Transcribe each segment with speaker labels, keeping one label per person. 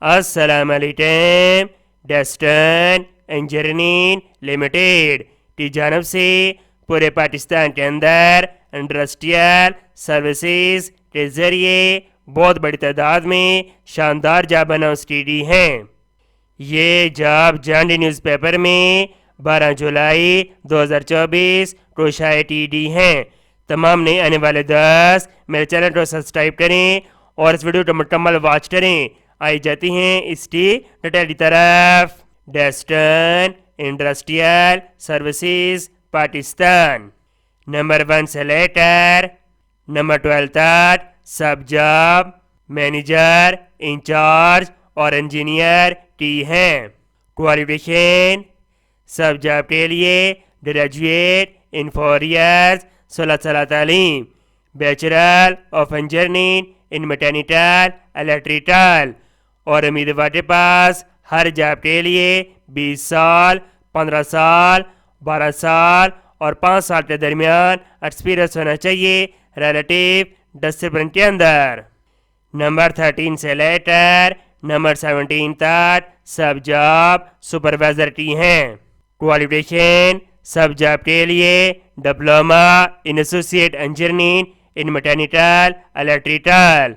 Speaker 1: السلام علیکم. ڈیسٹن engineering limited کی جانب سے پورے پاکستان کے اندر انڈسٹریل سروسز کے ذریعے بہت بڑی تعداد میں شاندار جاب اناؤنس کی گئی ہیں. یہ جاب جانڈی نیوز پیپر میں 12 جولائی 2024 کو شائع کی گئی ہیں. تمام نئے آنے والے دوست میرے چینل کو سبسکرائب کریں اور اس ویڈیو کو مکمل واچ کریں. آئی جاتی ہیں اس کی ڈیٹیل کی طرف. ڈیسٹن انڈسٹریل سروسز پاکستان. نمبر 1 سے لے کر نمبر 12 تک سب جاب مینیجر انچارج اور انجینئر کی ہیں. کوالیفیکیشن سب جاب کے لیے گریجویٹ ان 4 ایئرز 16 سالہ تعلیم، bachelor of engineering in mechanical electrical, اور امیدوار کے پاس ہر جاب کے لیے 20 سال، 15 سال، 12 سال اور 5 سال کے درمیان ایکسپیرئنس ہونا چاہیے ریلیٹیو ڈسپلن کے اندر. نمبر 13 سے لے کر نمبر 17 تک سب جاب سپروائزر کی ہیں. کوالیفیکیشن سب جاب کے لیے diploma in associate engineering in mechanical electrical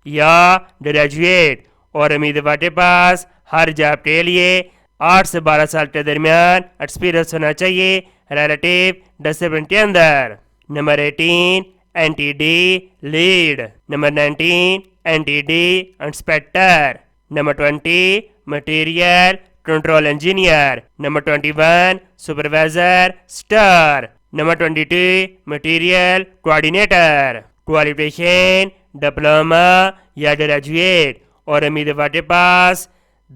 Speaker 1: یا گریجویٹ، اور امیدوار کے پاس ہر جاب کے لیے 8 سے 12 سال کے درمیان ایکسپیرئنس ہونا چاہیے ریلیٹیو ڈسپلن کے اندر. Number 18 N T D lead. Number 19 N T D inspector. Number 20 material control engineer. Number 21 supervisor star. Number 22 material coordinator. Qualification diploma یا گریجویٹ، اور امیدوار کے پاس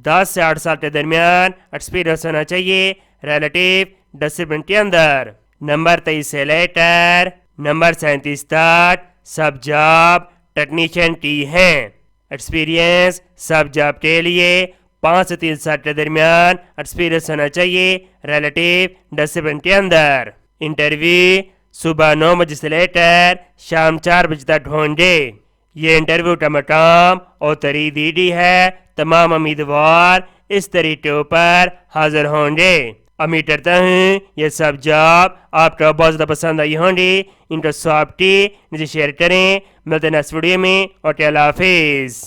Speaker 1: 10 سے 8 سال کے درمیان ایکسپیرئنس ہونا چاہیے ریلیٹیو ڈسپلن کے اندر. نمبر 23 سے لے کر نمبر 37 تک سب جاب ٹیکنیشین کی ہیں. ایکسپیرئنس سب جاب کے لیے 5 سے 3 سال کے درمیان ایکسپیرئنس ہونا چاہیے ریلیٹیو ڈسپلن کے اندر. انٹرویو صبح 9 بجے سے لے کر شام 4 بجے تک ہوں گے. یہ انٹرویو کا مقام اور تاریخ دی گئی ہے. تمام امیدوار اس طریقے پر حاضر ہوں گے. امید کرتا ہوں یہ سب جاب آپ کو بہت زیادہ پسند آئی ہوں گی. ان کو سواب کی نیچے شیئر کریں. ملتے ہیں نیکسٹ ویڈیو میں. اوکے، اللہ حافظ.